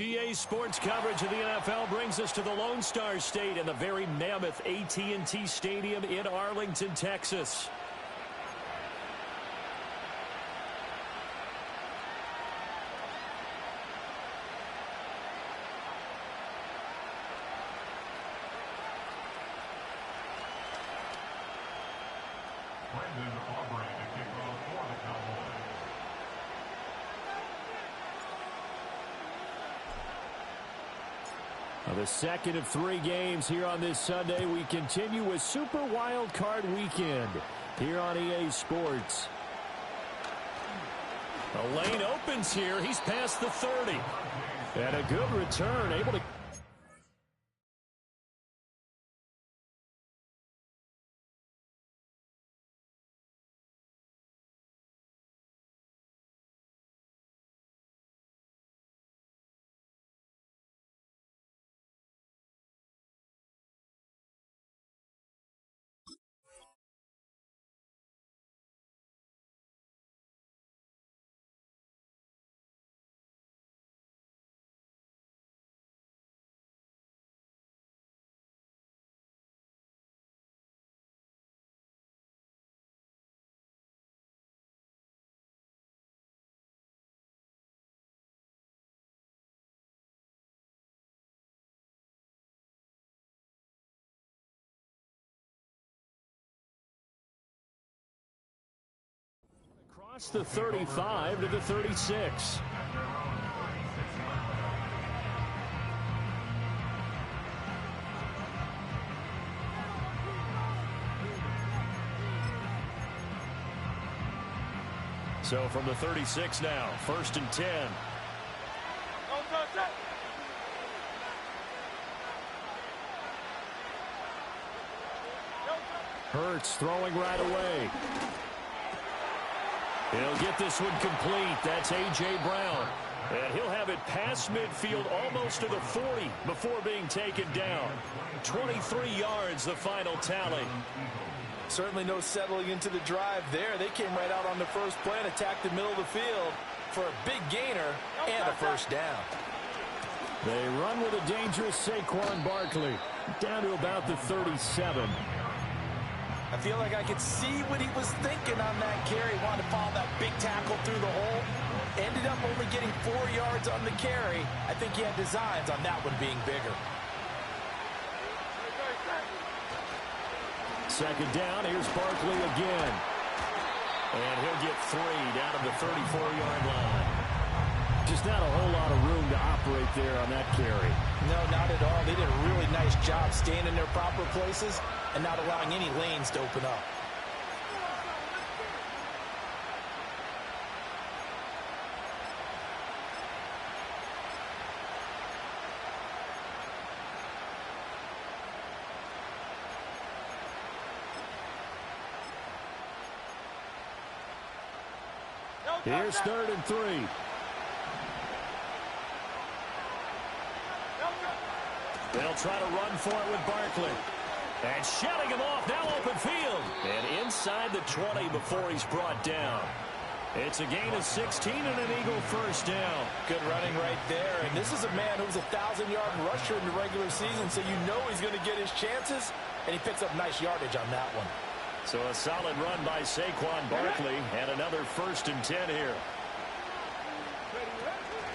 EA Sports coverage of the NFL brings us to the Lone Star State and the very mammoth AT&T Stadium in Arlington, Texas. The second of 3 games here on this Sunday. We continue with Super Wild Card Weekend here on EA Sports. The lane opens here. He's past the 30. And a good return, able to... Across the 35 to the 36. So from the 36 now, 1st and 10. Hurts throwing right away. He'll get this one complete. That's A.J. Brown. And he'll have it past midfield almost to the 40 before being taken down. 23 yards, the final tally. Certainly no settling into the drive there. They came right out on the first play and attacked the middle of the field for a big gainer and a first down. They run with a dangerous Saquon Barkley down to about the 37. I feel like I could see what he was thinking on that carry. Wanted to follow that big tackle through the hole. Ended up only getting 4 yards on the carry. I think he had designs on that one being bigger. Second down, here's Barkley again. And he'll get 3 down to the 34-yard line. Just not a whole lot of room to operate there on that carry. No, not at all. They did a really nice job staying in their proper places and not allowing any lanes to open up. Here's 3rd and 3. They'll try to run for it with Barkley. And shutting him off, now open field. And inside the 20 before he's brought down. It's a gain of 16 and an Eagle first down. Good running right there. And this is a man who was a 1,000-yard rusher in the regular season, so you know he's going to get his chances. And he picks up nice yardage on that one. So a solid run by Saquon Barkley and another 1st and 10 here.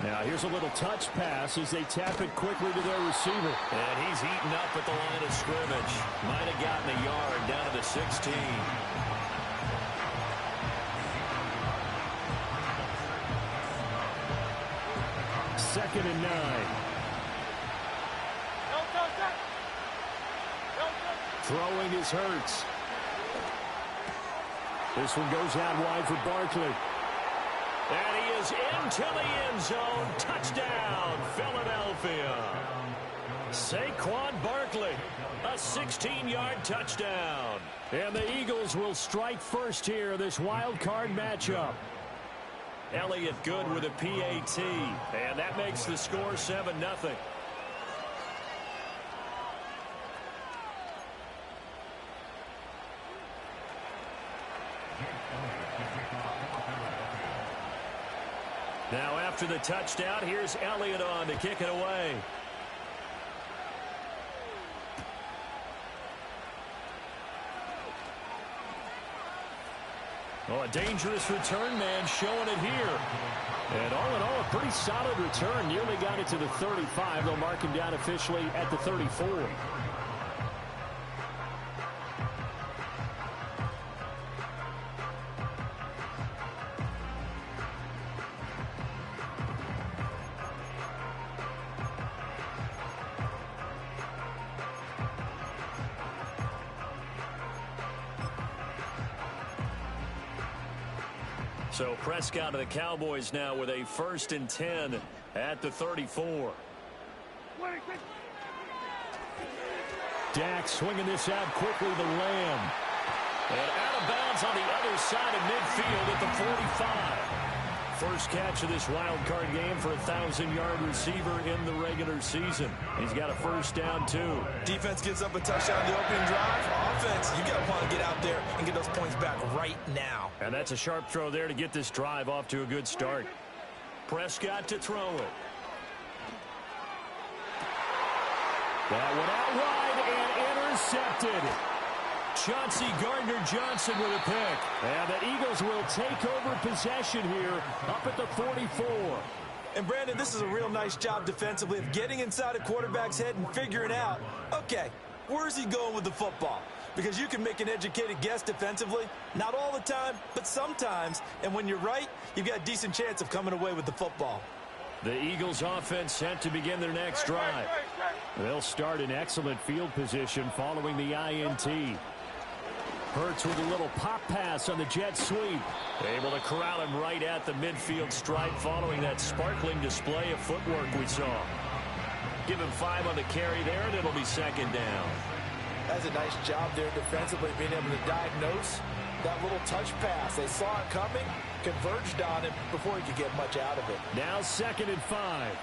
Now here's a little touch pass as they tap it quickly to their receiver. And he's eaten up at the line of scrimmage. Might have gotten a yard down to the 16. Second and 9. Throwing is Hurts. This one goes out wide for Barkley. And he is into the end zone. Touchdown, Philadelphia. Saquon Barkley, a 16-yard touchdown. And the Eagles will strike first here, this wild card matchup. Elliott Good with a PAT. And that makes the score 7-0. Now after the touchdown. Here's Elliott on to kick it away. Oh, a dangerous return man showing it here. And all in all, a pretty solid return. Nearly got it to the 35. They'll mark him down officially at the 34. So Prescott of the Cowboys now with a 1st and 10 at the 34. Dak swinging this out quickly to Lamb. And out of bounds on the other side of midfield at the 45. First catch of this wild card game for a 1,000-yard receiver in the regular season. He's got a first down, too. Defense gives up a touchdown the opening drive. Offense, you got to want to get out there and get those points back right now. And that's a sharp throw there to get this drive off to a good start. Prescott to throw it. That one out wide and intercepted. Chauncey Gardner-Johnson with a pick. And the Eagles will take over possession here up at the 44. And, Brandon, this is a real nice job defensively of getting inside a quarterback's head and figuring out, okay, where's he going with the football? Because you can make an educated guess defensively. Not all the time, but sometimes. And when you're right, you've got a decent chance of coming away with the football. The Eagles offense set to begin their next drive. They'll start in excellent field position following the INT. Hurts with a little pop pass on the jet sweep. Able to corral him right at the midfield stripe following that sparkling display of footwork we saw. Give him 5 on the carry there, and it'll be second down. That's a nice job there defensively, being able to diagnose that little touch pass. They saw it coming, converged on him before he could get much out of it. Now 2nd and 5.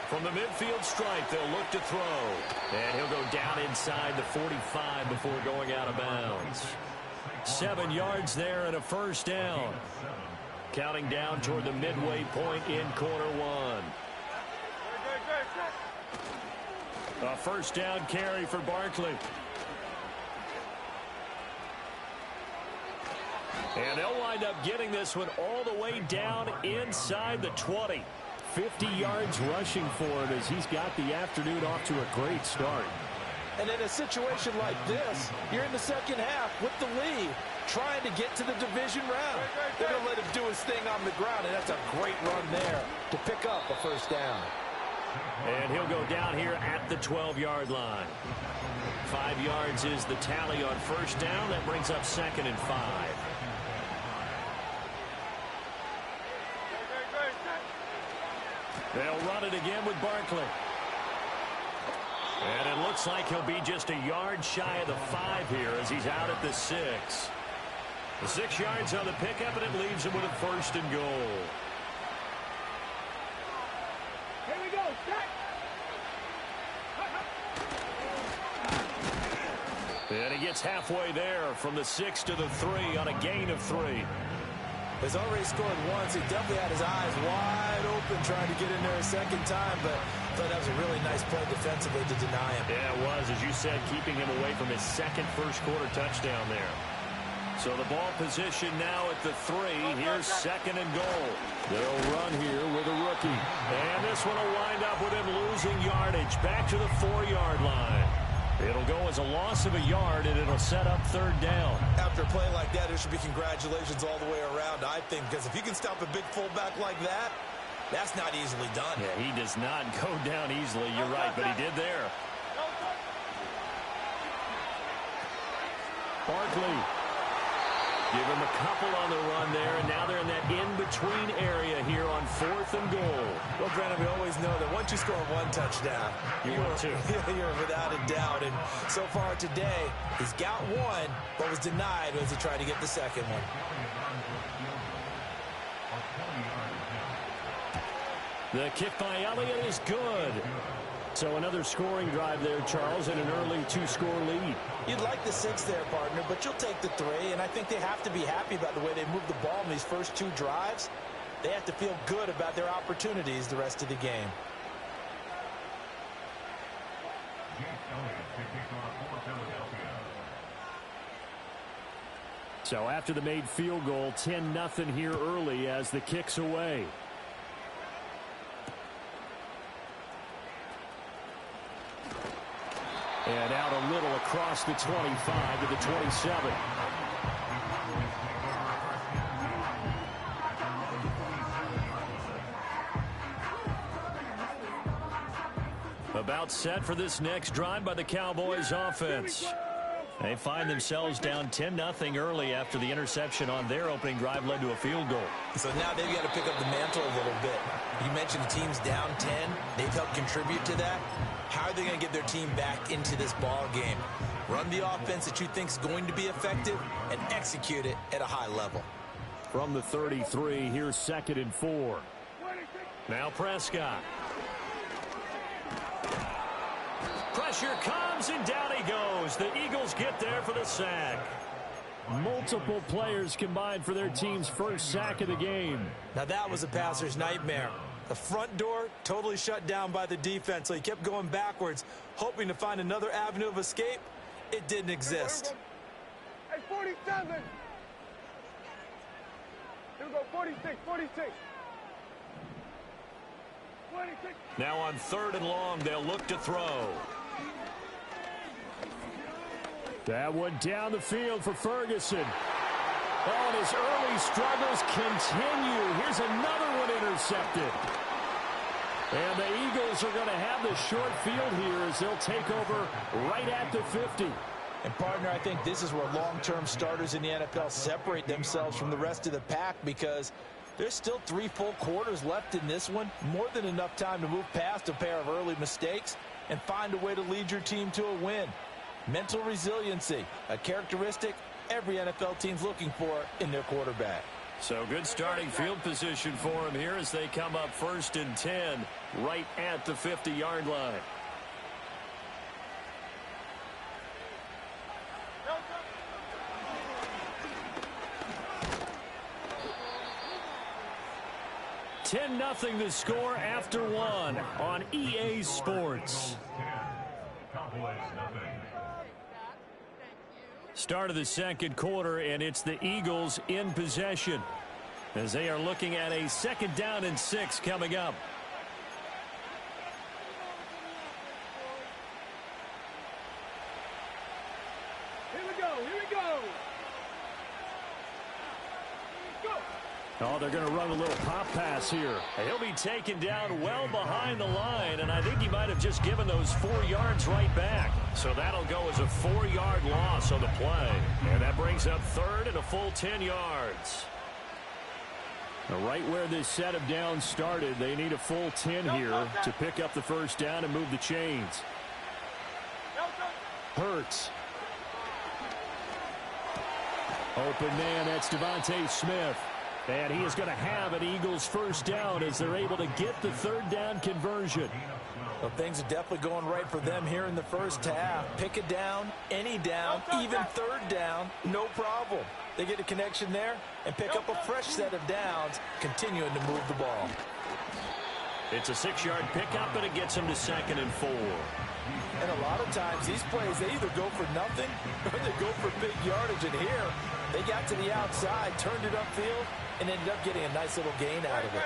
From the midfield stripe, they'll look to throw. And he'll go down inside the 45 before going out of bounds. 7 yards there and a first down. Counting down toward the midway point in quarter one. A first down carry for Barkley. And they'll wind up getting this one all the way down inside the 20. 50 yards rushing for him as he's got the afternoon off to a great start. And in a situation like this, you're in the second half with the lead, trying to get to the division round. They're going to let him do his thing on the ground, and that's a great run there to pick up a first down. And he'll go down here at the 12-yard line. 5 yards is the tally on first down. That brings up 2nd and 5. They'll run it again with Barkley. And it looks like he'll be just a yard shy of the 5 here as he's out at the 6. The 6 yards on the pickup, and it leaves him with a 1st and goal. Here we go, set. And he gets halfway there from the 6 to the 3 on a gain of 3. Has already scored once. He definitely had his eyes wide open trying to get in there a second time, but I thought that was a really nice play defensively to deny him. Yeah, it was, as you said, keeping him away from his second first-quarter touchdown there. So the ball position now at the 3. Here's 2nd and goal. They'll run here with a rookie. And this one will wind up with him losing yardage back to the 4-yard line. It'll go as a loss of a yard, and it'll set up 3rd down. After a play like that, there should be congratulations all the way around, I think, because if you can stop a big fullback like that, that's not easily done. Yeah, he does not go down easily. You're right, but he did there. Barkley. Give him a couple on the run there, and now they're in that in-between area here on 4th and goal. Well, Brandon, we always know that once you score one touchdown, you're without a doubt. And so far today, he's got one, but was denied as he tried to get the second one. The kick by Elliott is good. So another scoring drive there, Charles, and an early 2-score lead. You'd like the 6 there, partner, but you'll take the 3, and I think they have to be happy about the way they moved the ball in these first 2 drives. They have to feel good about their opportunities the rest of the game. So after the made field goal, 10-0 here early as the kick's away. And out a little across the 25 to the 27. About set for this next drive by the Cowboys offense. They find themselves down 10-0 early after the interception on their opening drive led to a field goal. So now they've got to pick up the mantle a little bit. You mentioned the team's down 10. They've helped contribute to that. How are they going to get their team back into this ball game? Run the offense that you think is going to be effective and execute it at a high level. From the 33, here's 2nd and 4. Now Prescott. Pressure comes, and down he goes. The Eagles get there for the sack. Multiple players combined for their team's first sack of the game. Now that was a passer's nightmare. The front door totally shut down by the defense, so he kept going backwards, hoping to find another avenue of escape. It didn't exist. Hey, 47. Here we go, 46, 46. 26. Now on 3rd and long, they'll look to throw. That one down the field for Ferguson. Oh, and his early struggles continue. Here's another one intercepted. And the Eagles are going to have the short field here as they'll take over right at the 50. And, partner, I think this is where long-term starters in the NFL separate themselves from the rest of the pack, because there's still 3 full quarters left in this one. More than enough time to move past a pair of early mistakes and find a way to lead your team to a win. Mental resiliency, a characteristic every NFL team's looking for in their quarterback. So good starting field position for him here as they come up 1st and 10 right at the 50-yard line. $10-0 the score after 1 on EA Sports. Start of the 2nd quarter, and it's the Eagles in possession as they are looking at a 2nd down and 6 coming up. Here we go, here we go. Oh, they're going to run a little pop pass here. He'll be taken down well behind the line, and I think he might have just given those 4 yards right back. So that'll go as a 4-yard loss on the play. And that brings up 3rd and a full 10 yards. Right where this set of downs started, they need a full 10 here to pick up the 1st down and move the chains. Hurts. Open man, that's Devontae Smith. And he is going to have an Eagles 1st down as they're able to get the 3rd down conversion. Well, things are definitely going right for them here in the first half. Pick a down, any down, even 3rd down, no problem. They get a connection there and pick up a fresh set of downs, continuing to move the ball. It's a 6-yard pickup, and it gets them to 2nd and 4. And a lot of times these plays, they either go for nothing or they go for big yardage. And here, they got to the outside, turned it upfield, and ended up getting a nice little gain out of it.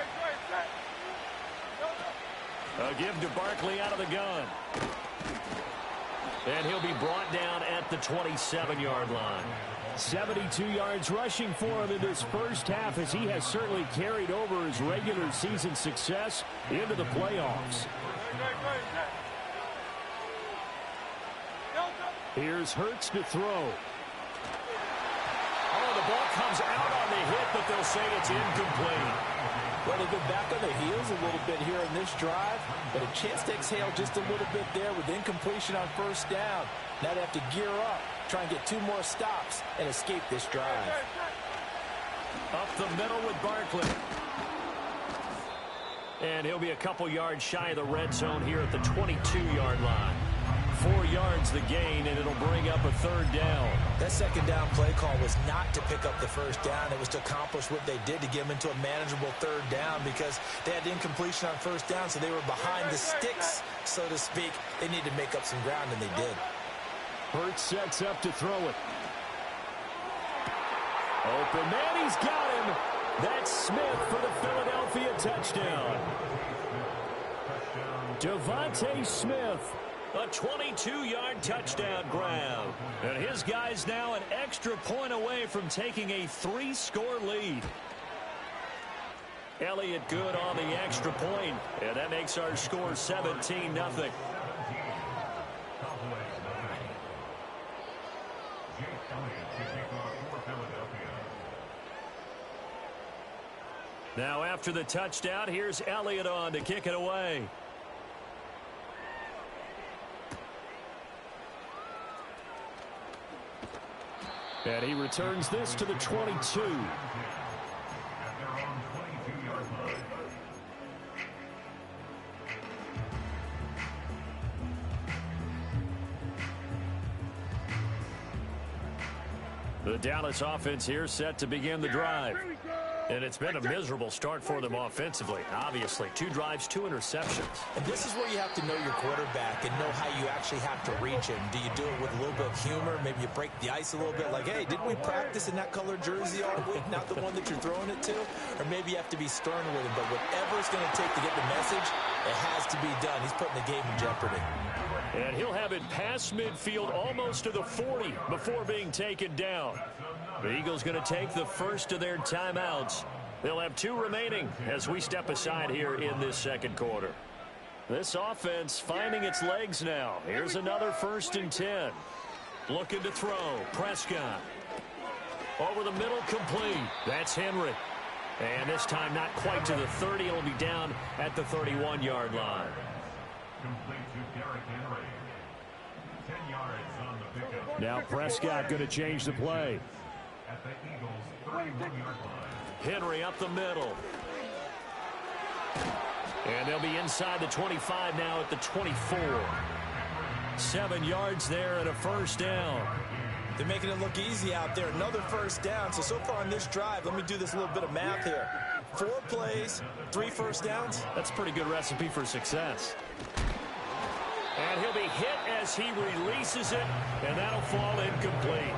A give to Barkley out of the gun. And he'll be brought down at the 27-yard line. 72 yards rushing for him in this first half, as he has certainly carried over his regular season success into the playoffs. Here's Hurts to throw. Oh, the ball comes out on the hit, but they'll say it's incomplete. Well, they've been back on their heels a little bit here in this drive, but a chance to exhale just a little bit there with incompletion on 1st down. Now they have to gear up, try and get 2 more stops, and escape this drive. Up the middle with Barkley. And he'll be a couple yards shy of the red zone here at the 22-yard line. 4 yards the gain, and it'll bring up a third down. That second down play call was not to pick up the first down. It was to accomplish what they did, to get them into a manageable third down, because they had incompletion on first down, so they were behind the sticks, so to speak. They needed to make up some ground, and they did. Hurts sets up to throw it. Open man, he's got him. That's Smith for the Philadelphia touchdown. Devontae Smith, a 22-yard touchdown grab. And his guy's now an extra point away from taking a 3-score lead. Elliott good on the extra point, and that makes our score 17-0. Now after the touchdown, here's Elliott on to kick it away. And he returns this to the 22. The Dallas offense here set to begin the drive. And it's been a miserable start for them offensively. Obviously, 2 drives, 2 interceptions. And this is where you have to know your quarterback and know how you actually have to reach him. Do you do it with a little bit of humor? Maybe you break the ice a little bit, like, hey, didn't we practice in that color jersey all week, not the one that you're throwing it to? Or maybe you have to be stern with him. But whatever it's going to take to get the message, it has to be done. He's putting the game in jeopardy. And he'll have it past midfield almost to the 40 before being taken down. The Eagles going to take the first of their timeouts. They'll have 2 remaining as we step aside here in this second quarter. This offense finding its legs now. Here's another 1st and 10. Looking to throw. Prescott. Over the middle, complete. That's Henry. And this time not quite to the 30. It'll be down at the 31-yard line. Now Prescott going to change the play. Henry up the middle. And they'll be inside the 25 now at the 24. 7 yards there and a first down. They're making it look easy out there. Another first down. So far on this drive, let me do this little bit of math here. 4 plays, 3 first downs. That's a pretty good recipe for success. And he'll be hit as he releases it, and that'll fall incomplete.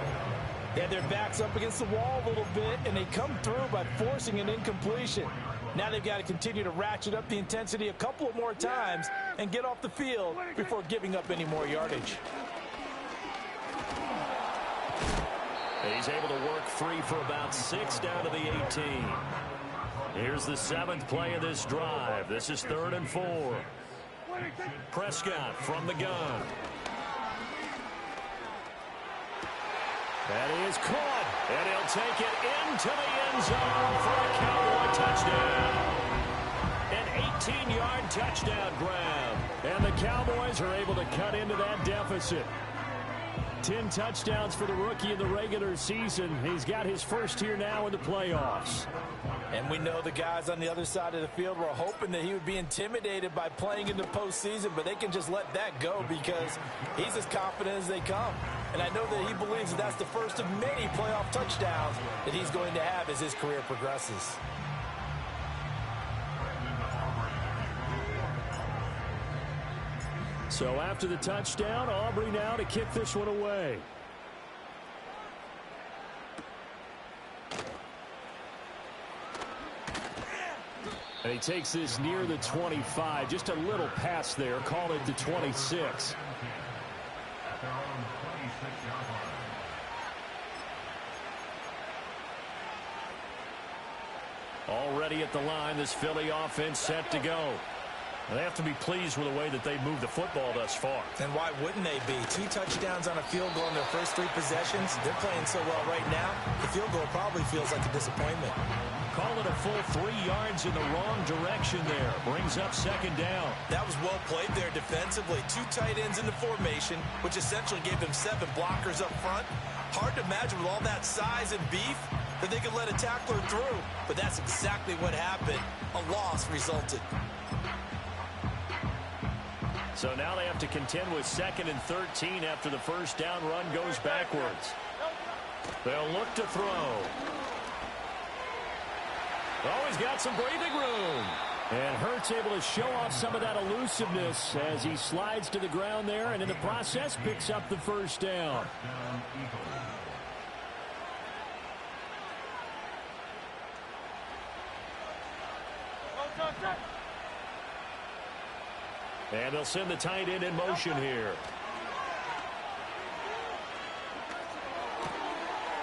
They had their backs up against the wall a little bit, and they come through by forcing an incompletion. Now they've got to continue to ratchet up the intensity a couple of more times and get off the field before giving up any more yardage. He's able to work free for about 6 down to the 18. Here's the 7th play of this drive. This is 3rd and 4. Prescott from the gun. That is caught, and he'll take it into the end zone for a Cowboy touchdown. An 18-yard touchdown grab, and the Cowboys are able to cut into that deficit. 10 touchdowns for the rookie in the regular season. He's got his first here now in the playoffs. And we know the guys on the other side of the field were hoping that he would be intimidated by playing in the postseason, but they can just let that go because he's as confident as they come. And I know that he believes that that's the first of many playoff touchdowns that he's going to have as his career progresses. So after the touchdown, Aubrey now to kick this one away. And he takes this near the 25. Just a little pass there. Call it the 26. Already at the line, this Philly offense set to go. They have to be pleased with the way that they moved the football thus far. And why wouldn't they be? 2 touchdowns on a field goal in their first 3 possessions. They're playing so well right now, the field goal probably feels like a disappointment. Call it a full 3 yards in the wrong direction there. Brings up 2nd down. That was well played there defensively. 2 tight ends in the formation, which essentially gave them 7 blockers up front. Hard to imagine with all that size and beef that they could let a tackler through. But that's exactly what happened. A loss resulted. So now they have to contend with 2nd and 13 after the first down run goes backwards. They'll look to throw. Oh, he's got some breathing room. And Hurts able to show off some of that elusiveness as he slides to the ground there and in the process picks up the first down. And they'll send the tight end in motion here.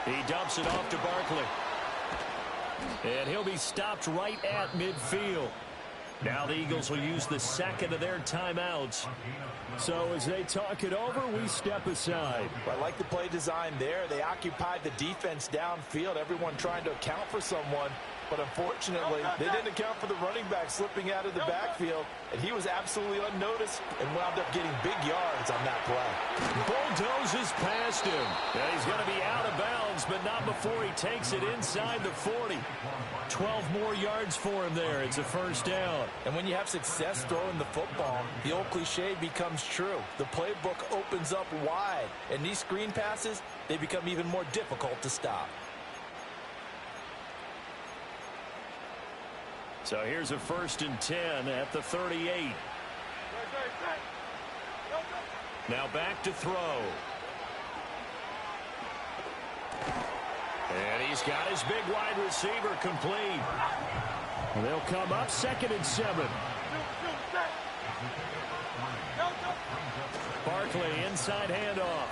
He dumps it off to Barkley. And he'll be stopped right at midfield. Now the Eagles will use the second of their timeouts. So as they talk it over, we step aside. I like the play design there. They occupied the defense downfield, everyone trying to account for someone. But unfortunately, they didn't account for the running back slipping out of the backfield, and he was absolutely unnoticed and wound up getting big yards on that play. Bulldozes past him. Yeah, he's going to be out of bounds, but not before he takes it inside the 40. 12 more yards for him there. It's a first down. And when you have success throwing the football, the old cliche becomes true. The playbook opens up wide, and these screen passes, they become even more difficult to stop. So here's a 1st and 10 at the 38. Now back to throw. And he's got his big wide receiver complete. And they'll come up 2nd and 7. Barkley inside handoff.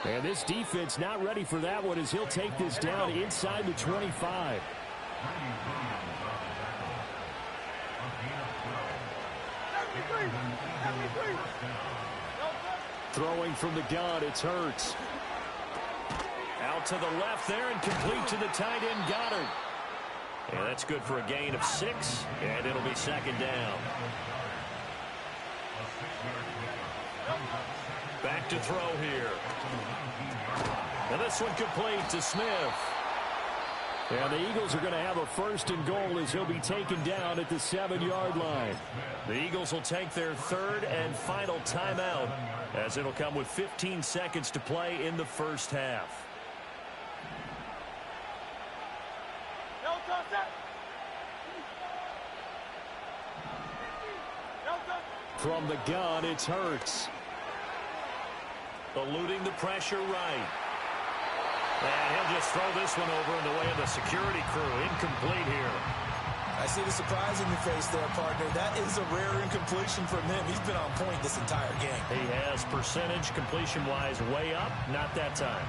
And this defense not ready for that one as he'll take this down inside the 25. Throwing from the gun, it's Hurts. Out to the left there and complete to the tight end Goddard. And that's good for a gain of 6, and it'll be 2nd down. Back to throw here. And this one complete to Smith. And the Eagles are going to have a 1st and goal as he'll be taken down at the 7-yard line. The Eagles will take their 3rd and final timeout as it'll come with 15 seconds to play in the first half. From the gun, it's Hurts. Eluding the pressure right. And he'll just throw this one over in the way of the security crew. Incomplete here. I see the surprise in your face there, partner. That is a rare incompletion from him. He's been on point this entire game. He has percentage completion-wise way up. Not that time.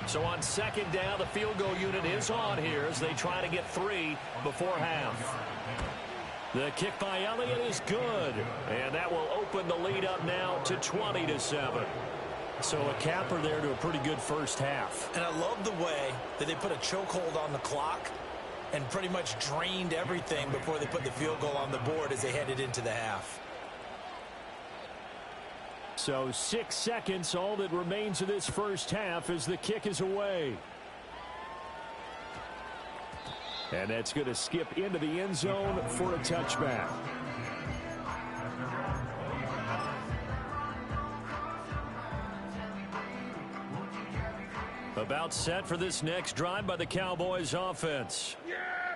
So on 2nd down, the field goal unit is on here as they try to get 3 before half. The kick by Elliott is good, and that will open the lead up now to 20-7. So a capper there to a pretty good first half. And I love the way that they put a chokehold on the clock and pretty much drained everything before they put the field goal on the board as they headed into the half. So 6 seconds, all that remains of this first half as the kick is away. And that's going to skip into the end zone for a touchback. About set for this next drive by the Cowboys offense.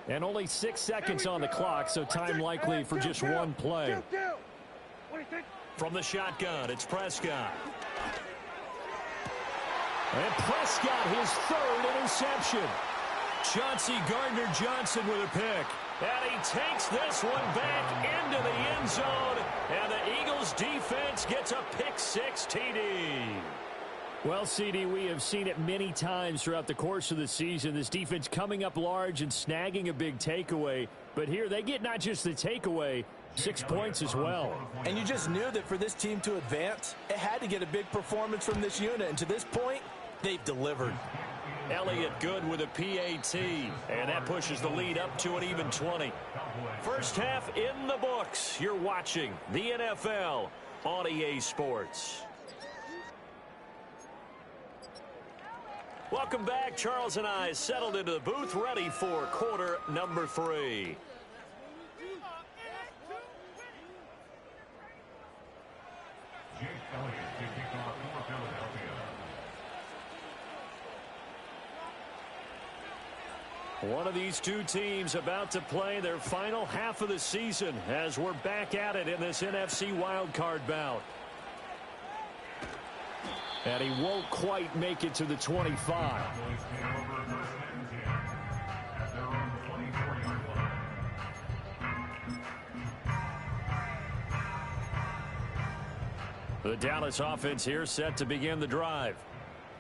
And only 6 seconds on the clock, so time likely for just one play. From the shotgun, it's Prescott. And Prescott, his 3rd interception. Chauncey Gardner-Johnson with a pick. And he takes this one back into the end zone. And the Eagles defense gets a pick-6 TD. Well, CD, we have seen it many times throughout the course of the season. This defense coming up large and snagging a big takeaway. But here they get not just the takeaway, 6 points as well. And you just knew that for this team to advance, it had to get a big performance from this unit. And to this point, they've delivered. Elliott good with a PAT, and that pushes the lead up to an even 20. First half in the books. You're watching the NFL on EA Sports. Welcome back. Charles and I settled into the booth, ready for quarter number 3. One of these two teams about to play their final half of the season as we're back at it in this NFC wildcard bout. And he won't quite make it to the 25. The Dallas offense here set to begin the drive.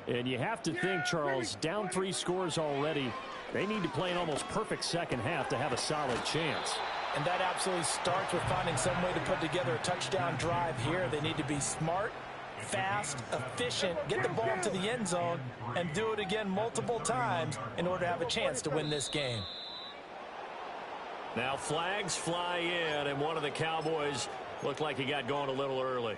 And you have to think, Charles, down 3 scores already. They need to play an almost perfect second half to have a solid chance. And that absolutely starts with finding some way to put together a touchdown drive here. They need to be smart, fast, efficient, get the ball into the end zone, and do it again multiple times in order to have a chance to win this game. Now flags fly in, and one of the Cowboys looked like he got going a little early.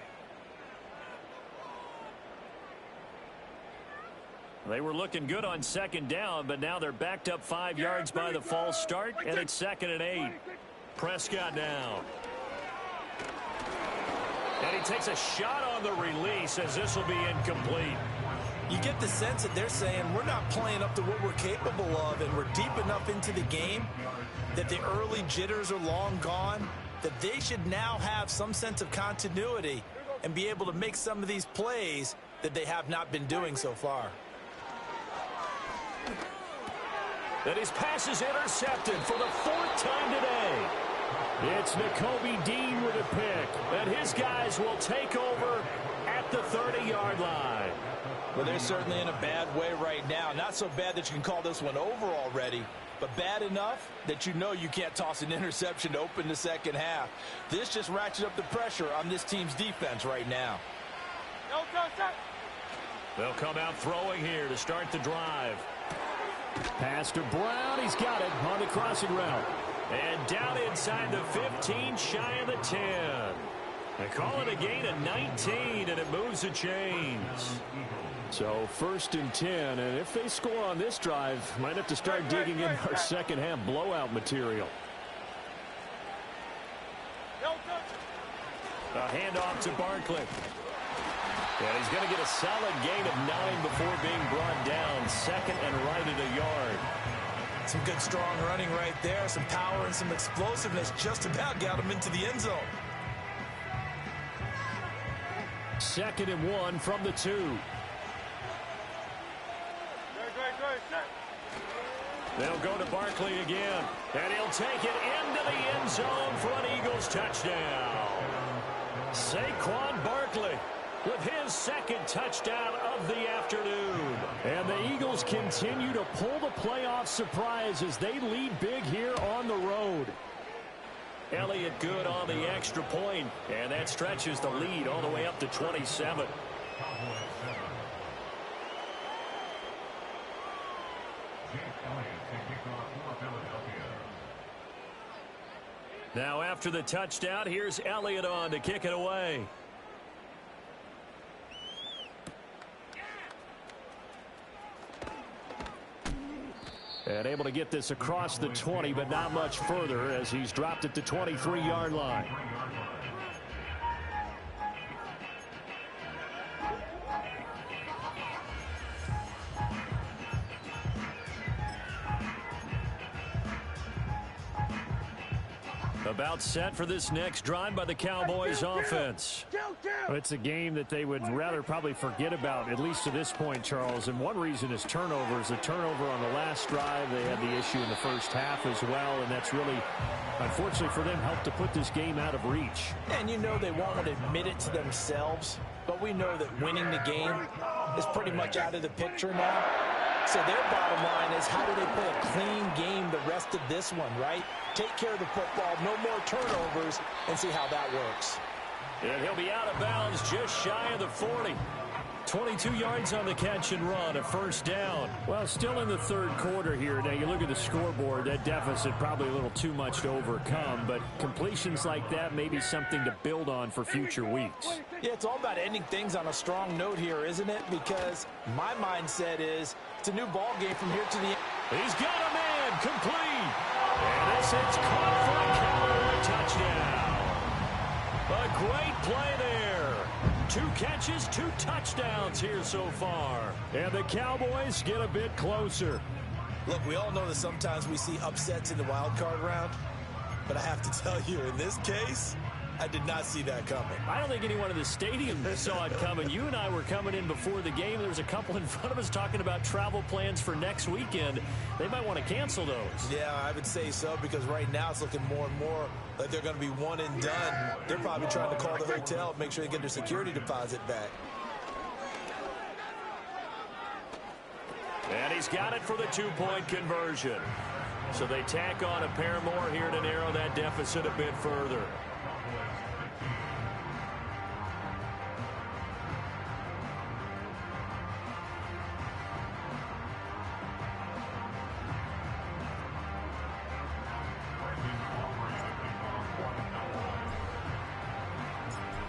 They were looking good on second down, but now they're backed up 5 yards by the false start, and it's 2nd and 8. Prescott down. And he takes a shot on the release as this will be incomplete. You get the sense that they're saying we're not playing up to what we're capable of, and we're deep enough into the game that the early jitters are long gone, that they should now have some sense of continuity and be able to make some of these plays that they have not been doing so far. And his pass is intercepted for the 4th time today. It's Nakobe Dean with a pick, and his guys will take over at the 30-yard line. Well, they're certainly in a bad way right now. Not so bad that you can call this one over already, but bad enough that you know you can't toss an interception to open the second half. This just ratchets up the pressure on this team's defense right now. They'll come out throwing here to start the drive. Pass to Brown. He's got it on the crossing route. And down inside the 15, shy of the 10. They call it a gain of 19, and it moves the chains. So 1st and 10, and if they score on this drive, might have to start digging in our second half blowout material. A handoff to Barkley. And he's going to get a solid gain of 9 before being brought down. 2nd and right at a yard. Some good strong running right there. Some power and some explosiveness just about got him into the end zone. 2nd and 1 from the 2. They'll go to Barkley again. And he'll take it into the end zone for an Eagles touchdown. Saquon Barkley with his 2nd touchdown of the afternoon. And the Eagles continue to pull the playoff surprise as they lead big here on the road. Elliott good on the extra point, and that stretches the lead all the way up to 27. Now after the touchdown, here's Elliott on to kick it away. And able to get this across the 20, but not much further as he's dropped at the 23-yard line. About set for this next drive by the Cowboys offense. It's a game that they would rather probably forget about, at least to this point, Charles. And one reason is turnovers. The turnover on the last drive, they had the issue in the first half as well. And that's really, unfortunately for them, helped to put this game out of reach. And you know they won't admit it to themselves, but we know that winning the game is pretty much out of the picture now. So their bottom line is, how do they play a clean game the rest of this one, right? Take care of the football, no more turnovers, and see how that works. And he'll be out of bounds just shy of the 40. 22 yards on the catch and run, a first down. Well, still in the third quarter here. Now, you look at the scoreboard, that deficit probably a little too much to overcome, but completions like that may be something to build on for future weeks. Yeah, it's all about ending things on a strong note here, isn't it? Because my mindset is it's a new ball game from here to the end. He's got a man, complete. And this is caught for a Cowboy touchdown. A great play there. 2 catches, 2 touchdowns here so far. And the Cowboys get a bit closer. Look, we all know that sometimes we see upsets in the wild card round, but I have to tell you, in this case, I did not see that coming. I don't think anyone in the stadium saw it coming. You and I were coming in before the game. There was a couple in front of us talking about travel plans for next weekend. They might want to cancel those. Yeah, I would say so, because right now it's looking more and more like they're going to be one and done. They're probably trying to call the hotel, make sure they get their security deposit back. And he's got it for the 2-point conversion. So they tack on a pair more here to narrow that deficit a bit further.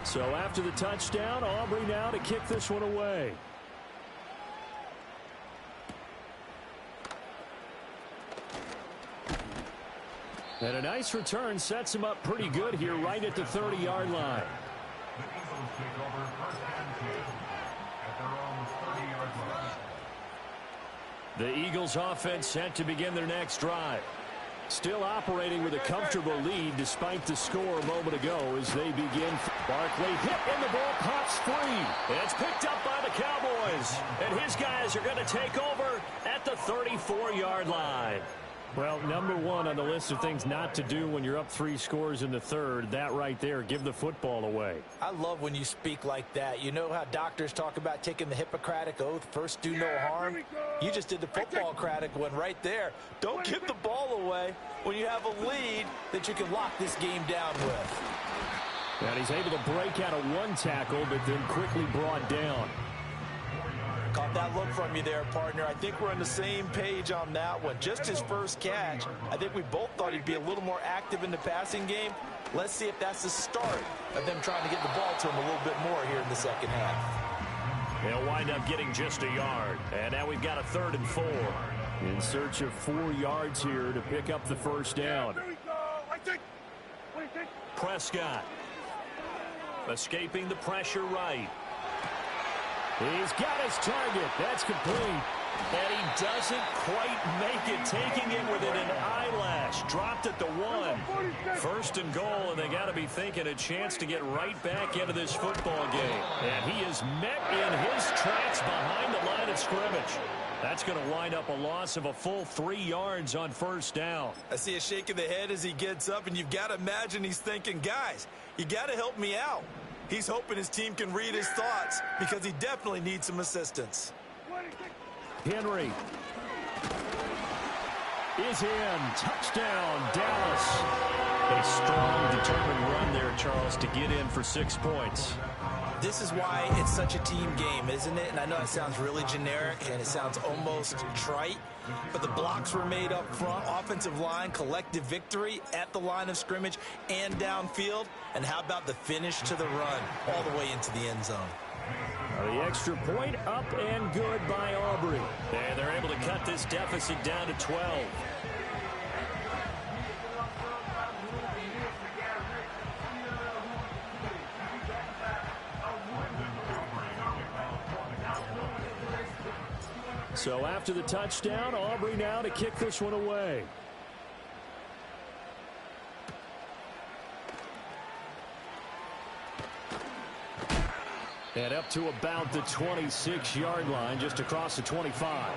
So after the touchdown, Aubrey now to kick this one away. And a nice return sets him up pretty good here right at the 30-yard line. The Eagles offense set to begin their next drive. Still operating with a comfortable lead despite the score a moment ago as they begin. Barkley hit and the ball pops free. It's picked up by the Cowboys. And his guys are going to take over at the 34-yard line. Well, number one on the list of things not to do when you're up 3 scores in the third, that right there, give the football away. I love when you speak like that. You know how doctors talk about taking the Hippocratic Oath, first do no harm? You just did the football-cratic one right there. Don't give the ball away when you have a lead that you can lock this game down with. And he's able to break out of 1 tackle, but then quickly brought down. Caught that look from you there, partner. I think we're on the same page on that one. Just his first catch. I think we both thought he'd be a little more active in the passing game. Let's see if that's the start of them trying to get the ball to him a little bit more here in the second half. They'll wind up getting just a yard. And now we've got a 3rd and 4. In search of 4 yards here to pick up the first down. Prescott escaping the pressure right. He's got his target. That's complete. And he doesn't quite make it, taking it within an eyelash. Dropped at the 1. 1st and goal, and they got to be thinking a chance to get right back into this football game. And he is met in his tracks behind the line of scrimmage. That's going to wind up a loss of a full 3 yards on first down. I see a shake of the head as he gets up, and you've got to imagine he's thinking, guys, you got to help me out. He's hoping his team can read his thoughts because he definitely needs some assistance. Henry is in. Touchdown, Dallas. A strong, determined run there, Charles, to get in for 6 points. This is why it's such a team game, isn't it? And I know it sounds really generic and it sounds almost trite, but the blocks were made up front, offensive line, collective victory at the line of scrimmage and downfield. And how about the finish to the run all the way into the end zone? The extra point up and good by Aubrey. And they're able to cut this deficit down to 12. So after the touchdown, Aubrey now to kick this one away. And up to about the 26-yard line, just across the 25.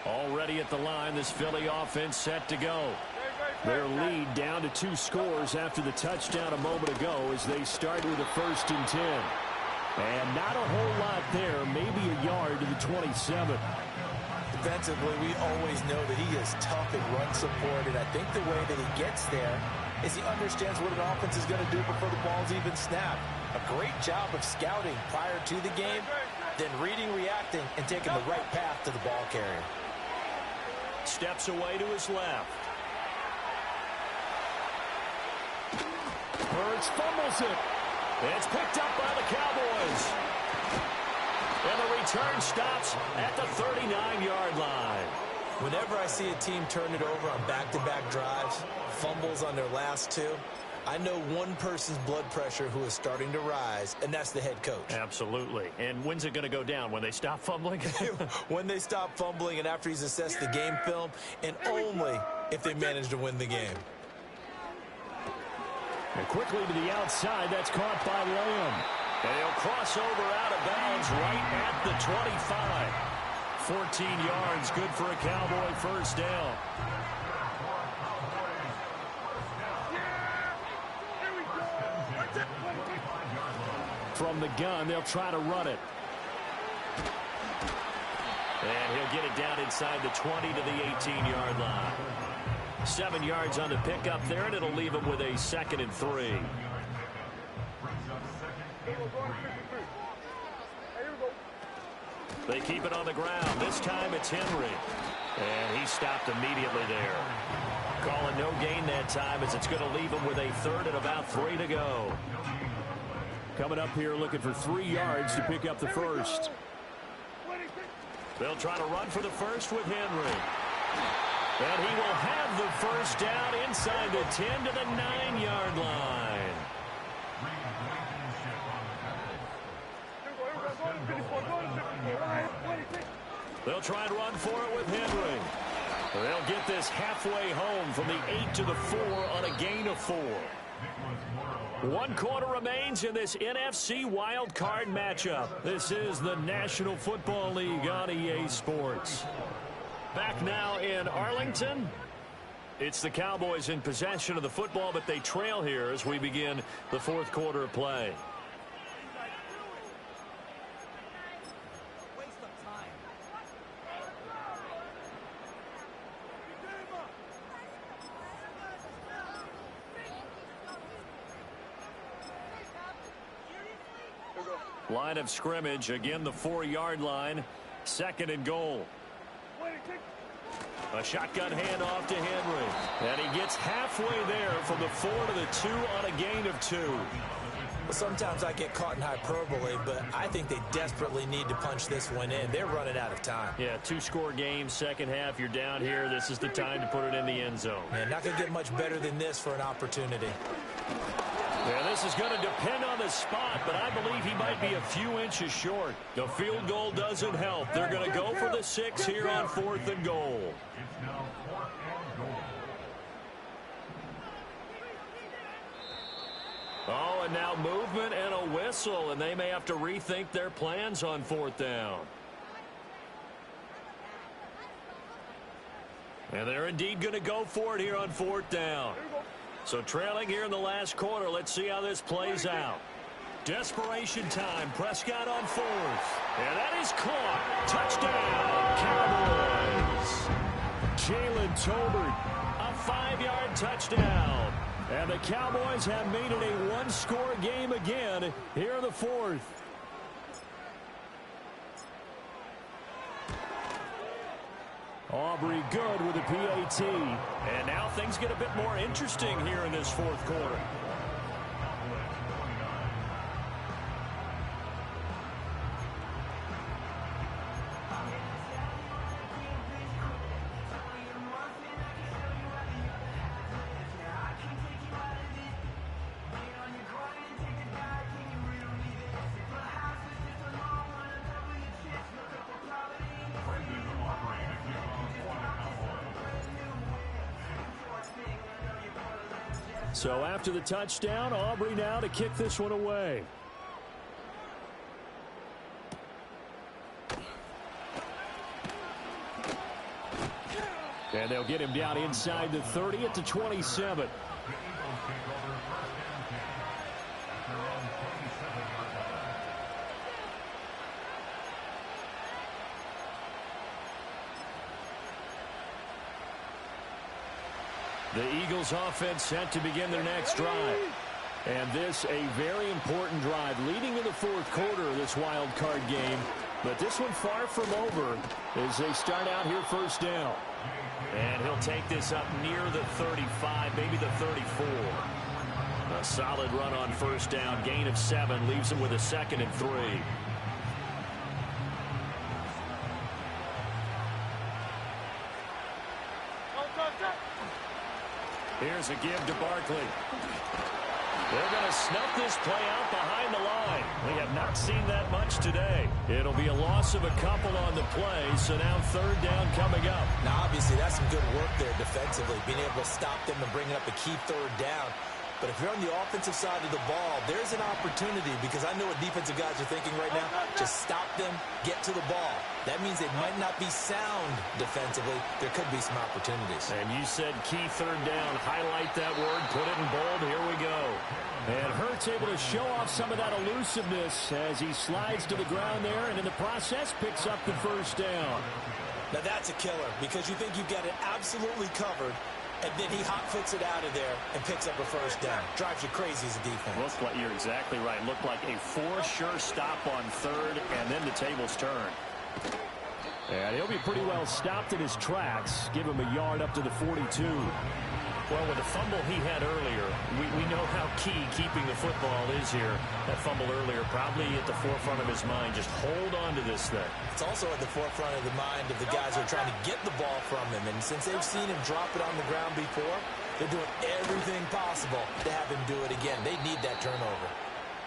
Already at the line, this Philly offense set to go. Their lead down to 2 scores after the touchdown a moment ago as they start with a 1st and 10. And not a whole lot there, maybe a yard to the 27. defensively, we always know that he is tough in run support, and I think the way that he gets there is he understands what an offense is going to do before the ball's even snapped. A great job of scouting prior to the game, then reading, reacting, and taking the right path to the ball carrier. Steps away to his left. Hurts fumbles it. It's picked up by the Cowboys. And the return stops at the 39-yard line. Whenever I see a team turn it over on back-to-back drives, fumbles on their last two, I know one person's blood pressure who is starting to rise, and that's the head coach. Absolutely. And when's it going to go down? When they stop fumbling? When they stop fumbling and after he's assessed the game film, and only if they manage to win the game. And quickly to the outside, that's caught by Lamb. And he'll cross over out of bounds right at the 25. 14 yards, good for a Cowboy first down. From the gun, they'll try to run it. And he'll get it down inside the 20 to the 18-yard line. 7 yards on the pickup there, and it'll leave him with a 2nd and 3. They keep it on the ground. This time it's Henry. And he stopped immediately there. Calling no gain that time as it's going to leave him with a 3rd and about 3 to go. Coming up here looking for 3 yards to pick up the first. They'll try to run for the first with Henry. And he will have the first down inside the 10 to the 9-yard line. They'll try and run for it with Henry. They'll get this halfway home from the 8 to the 4 on a gain of 4. 1 quarter remains in this NFC Wild Card matchup. This is the National Football League on EA Sports. Back now in Arlington. It's the Cowboys in possession of the football, but they trail here as we begin the 4th quarter of play. Line of scrimmage, again the 4-yard line, 2nd and goal. A shotgun handoff to Henry. And he gets halfway there from the 4 to the 2 on a gain of 2. Well, sometimes I get caught in hyperbole, but I think they desperately need to punch this one in. They're running out of time. Yeah, 2-score game, second half, you're down here. This is the time to put it in the end zone. Man, not going to get much better than this for an opportunity. Yeah, this is going to depend on the spot, but I believe he might be a few inches short. The field goal doesn't help. They're going to go for the 6 here on 4th and goal. Oh, and now movement and a whistle, and they may have to rethink their plans on 4th down. And they're indeed going to go for it here on 4th down. So trailing here in the last quarter, let's see how this plays out. Desperation time. Prescott on 4th. And that is caught. Touchdown, Cowboys. Jalen Tolbert, a 5-yard touchdown. And the Cowboys have made it a 1-score game again here in the 4th. Aubrey good with a PAT. And now things get a bit more interesting here in this 4th quarter. So after the touchdown, Aubrey now to kick this one away. And they'll get him down inside the 30 at the 27. The Eagles offense set to begin their next drive. And this a very important drive leading in the fourth quarter of this wild card game. But this one far from over as they start out here first down. And he'll take this up near the 35, maybe the 34. A solid run on first down. Gain of 7 leaves him with a 2nd and 3. Here's a give to Barkley. They're going to snuff this play out behind the line. We have not seen that much today. It'll be a loss of a couple on the play, so now third down coming up. Now, obviously, that's some good work there defensively, being able to stop them and bringing up a key third down. But if you're on the offensive side of the ball, there's an opportunity because I know what defensive guys are thinking right now. Just stop them, get to the ball. That means it might not be sound defensively. There could be some opportunities. And you said key third down. Highlight that word. Put it in bold. Here we go. And Hurts able to show off some of that elusiveness as he slides to the ground there and in the process picks up the first down. Now that's a killer because you think you've got it absolutely covered, and then he hot-foots it out of there and picks up a first down. Drives you crazy as a defense. Looks like you're exactly right. Looked like a for-sure stop on third, and then the tables turn. And he'll be pretty well stopped in his tracks. Give him a yard up to the 42. Well, with the fumble he had earlier, we know how key keeping the football is here. That fumble earlier probably at the forefront of his mind. Just hold on to this thing. It's also at the forefront of the mind of the guys who are trying to get the ball from him. And since they've seen him drop it on the ground before, they're doing everything possible to have him do it again. They need that turnover.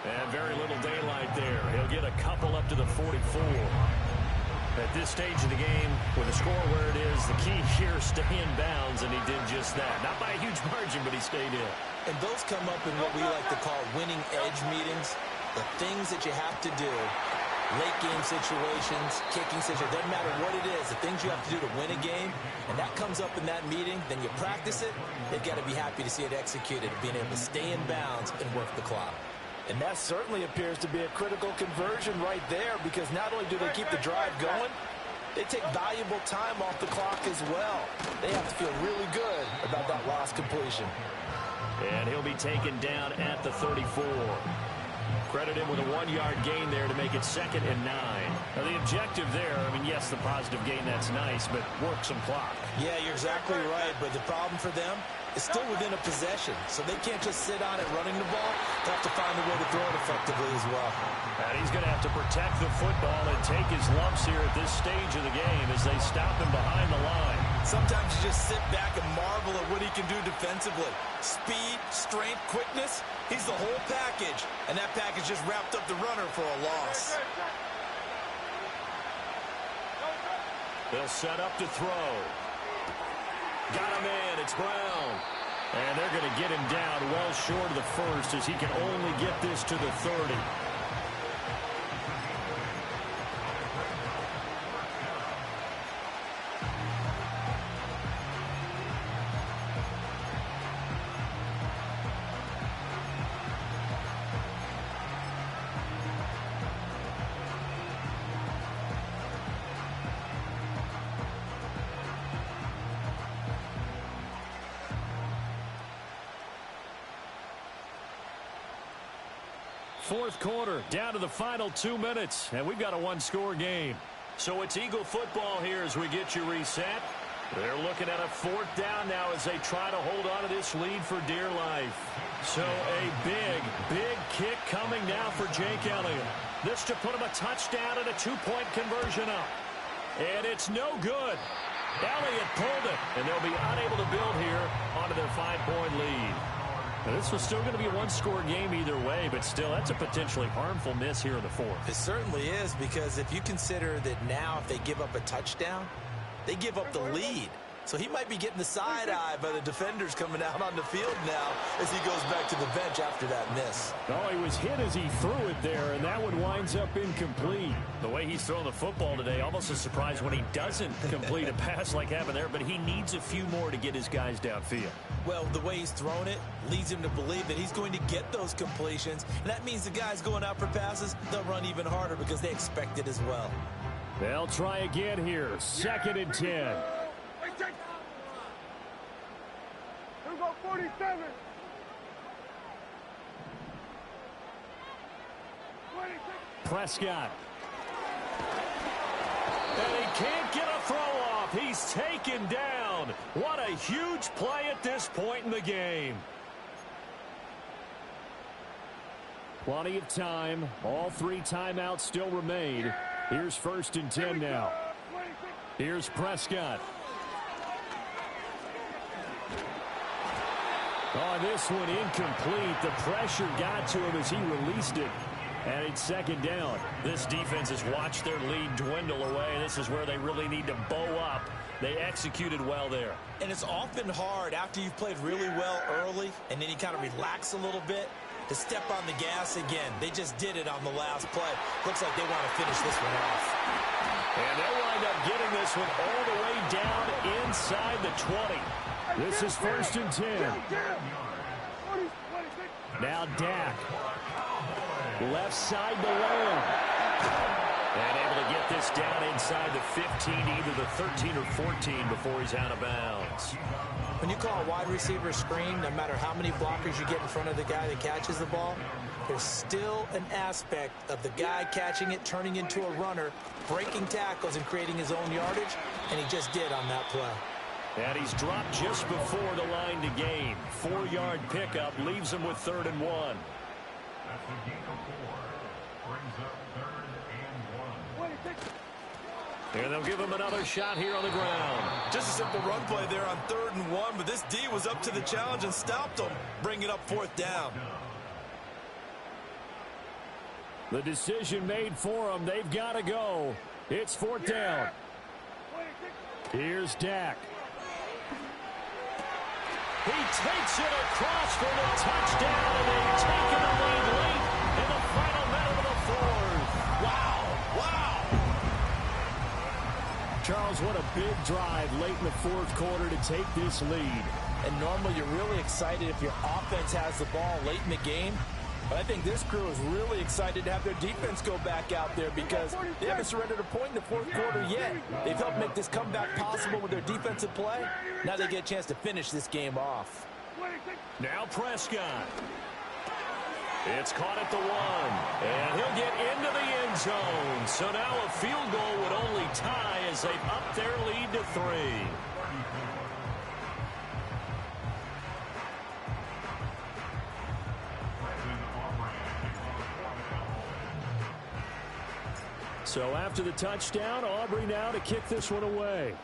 And very little daylight there. He'll get a couple up to the 44. At this stage of the game, with the score where it is, the key here, stay in bounds, and he did just that. Not by a huge margin, but he stayed in. And those come up in what we like to call winning edge meetings. The things that you have to do, late game situations, kicking situations, doesn't matter what it is, the things you have to do to win a game, and that comes up in that meeting, then you practice it, they've got to be happy to see it executed, being able to stay in bounds and work the clock. And that certainly appears to be a critical conversion right there because not only do they keep the drive going, they take valuable time off the clock as well. They have to feel really good about that lost completion. And he'll be taken down at the 34. Credit him with a 1-yard gain there to make it 2nd and 9. Now the objective there, I mean, yes, the positive gain, that's nice, but work some clock. Yeah, you're exactly right, but the problem for them is still within a possession, so they can't just sit on it running the ball. They have to find a way to throw it effectively as well. And he's going to have to protect the football and take his lumps here at this stage of the game as they stop him behind the line. Sometimes you just sit back and marvel at what he can do defensively. Speed, strength, quickness, he's the whole package, and that package just wrapped up the runner for a loss. They'll set up to throw. Got him in. It's Brown. And they're going to get him down well short of the first as he can only get this to the 30. Fourth quarter, down to the final 2 minutes, and we've got a one-score game. So it's Eagle football here as we get you reset. They're looking at a 4th down now as they try to hold on to this lead for dear life. So a big kick coming now for Jake Elliott. This to put him a touchdown and a 2-point conversion up. And it's no good. Elliott pulled it, and they'll be unable to build here onto their 5-point lead. Now, this was still going to be a one-score game either way, but still, that's a potentially harmful miss here in the 4th. It certainly is, because if you consider that now if they give up a touchdown, they give up the lead. So he might be getting the side eye by the defenders coming out on the field now as he goes back to the bench after that miss. Oh, he was hit as he threw it there, and that one winds up incomplete. The way he's throwing the football today, almost a surprise when he doesn't complete a pass like happened there, but he needs a few more to get his guys downfield. Well, the way he's thrown it leads him to believe that he's going to get those completions, and that means the guys going out for passes, they'll run even harder because they expect it as well. They'll try again here, 2nd and 10. go 47. 26. Prescott. And he can't get a throw off. He's taken down. What a huge play at this point in the game. Plenty of time. All 3 timeouts still remain. Here's 1st and 10 now. Here's Prescott. Oh, this one incomplete. The pressure got to him as he released it. And it's 2nd down. This defense has watched their lead dwindle away. This is where they really need to bow up. They executed well there. And it's often hard after you've played really well early and then you kind of relax a little bit to step on the gas again. They just did it on the last play. Looks like they want to finish this one off. And they'll wind up getting this one all the way down inside the 20. This is 1st and 10. Now Dak. Left side to Lamb. And able to get this down inside the 15, either the 13 or 14 before he's out of bounds. When you call a wide receiver screen, no matter how many blockers you get in front of the guy that catches the ball, there's still an aspect of the guy catching it, turning into a runner, breaking tackles and creating his own yardage, and he just did on that play. And he's dropped just before the line to gain. 4-yard pickup leaves him with 3rd and 1. And they'll give him another shot here on the ground. Just a simple run play there on 3rd and 1, but this D was up to the challenge and stopped him, bringing up 4th down. The decision made for them. They've got to go. It's 4th down. Here's Dak. He takes it across for the touchdown, and they've taken the lead late in the final minute of the 4th. Wow. Charles, what a big drive late in the 4th quarter to take this lead. And normally you're really excited if your offense has the ball late in the game. But I think this crew is really excited to have their defense go back out there because they haven't surrendered a point in the 4th quarter yet. They've helped make this comeback possible with their defensive play. Now they get a chance to finish this game off. Now Prescott. It's caught at the 1, and he'll get into the end zone. So now a field goal would only tie as they've upped their lead to 3. So after the touchdown, Aubrey now to kick this one away.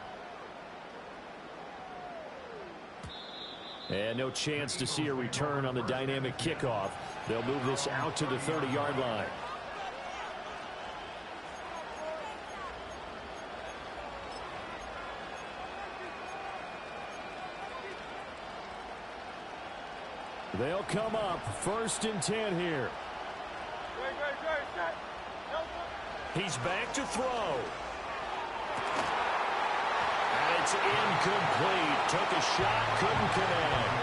And no chance to see a return on the dynamic kickoff. They'll move this out to the 30-yard line. They'll come up 1st and 10 here. He's back to throw. And it's incomplete. Took a shot, couldn't connect.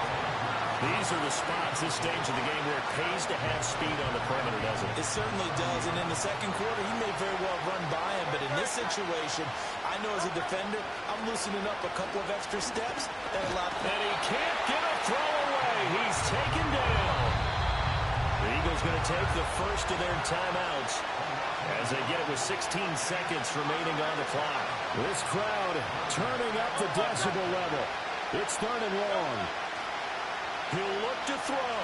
These are the spots this stage of the game where it pays to have speed on the perimeter, doesn't it? It certainly does. And in the 2nd quarter, he may very well run by him. But in this situation, I know as a defender, I'm loosening up a couple of extra steps that allow. And he can't get a throw away. He's taken down. The Eagles going to take the first of their timeouts as they get it with 16 seconds remaining on the clock. This crowd turning up the decibel level. It's 3rd and long. He'll look to throw.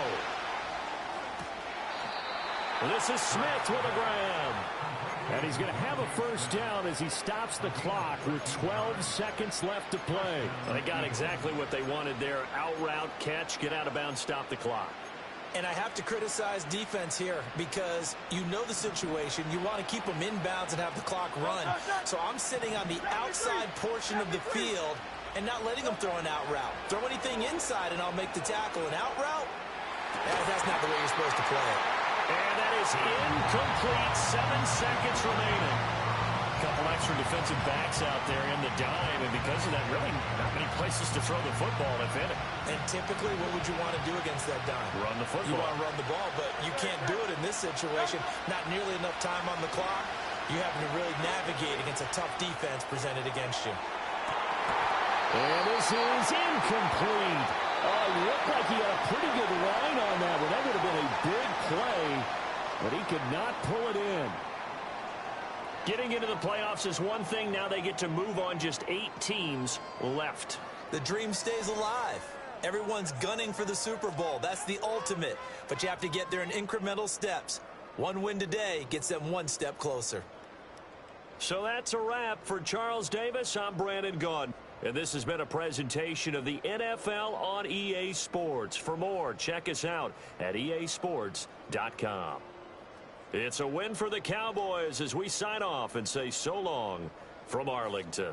This is Smith with a grab. And he's going to have a 1st down as he stops the clock with 12 seconds left to play. They got exactly what they wanted there. Out route, catch, get out of bounds, stop the clock. And I have to criticize defense here because you know the situation. You want to keep them inbounds and have the clock run. So I'm sitting on the outside portion of the field and not letting them throw an out route. Throw anything inside and I'll make the tackle. An out route? That's not the way you're supposed to play it. And that is incomplete. 7 seconds remaining. A couple extra defensive backs out there in the dime, and because of that, really not many places to throw the football, if any. And typically, what would you want to do against that dime? Run the football. You want to run the ball, but you can't do it in this situation. Not nearly enough time on the clock. You having to really navigate against a tough defense presented against you. And this is incomplete. Oh, it looked like he had a pretty good line on that one. That would have been a big play, but he could not pull it in. Getting into the playoffs is one thing. Now they get to move on. Just 8 teams left. The dream stays alive. Everyone's gunning for the Super Bowl. That's the ultimate. But you have to get there in incremental steps. One win today gets them one step closer. So that's a wrap for Charles Davis. I'm Brandon Gaudin. And this has been a presentation of the NFL on EA Sports. For more, check us out at easports.com. It's a win for the Cowboys as we sign off and say so long from Arlington.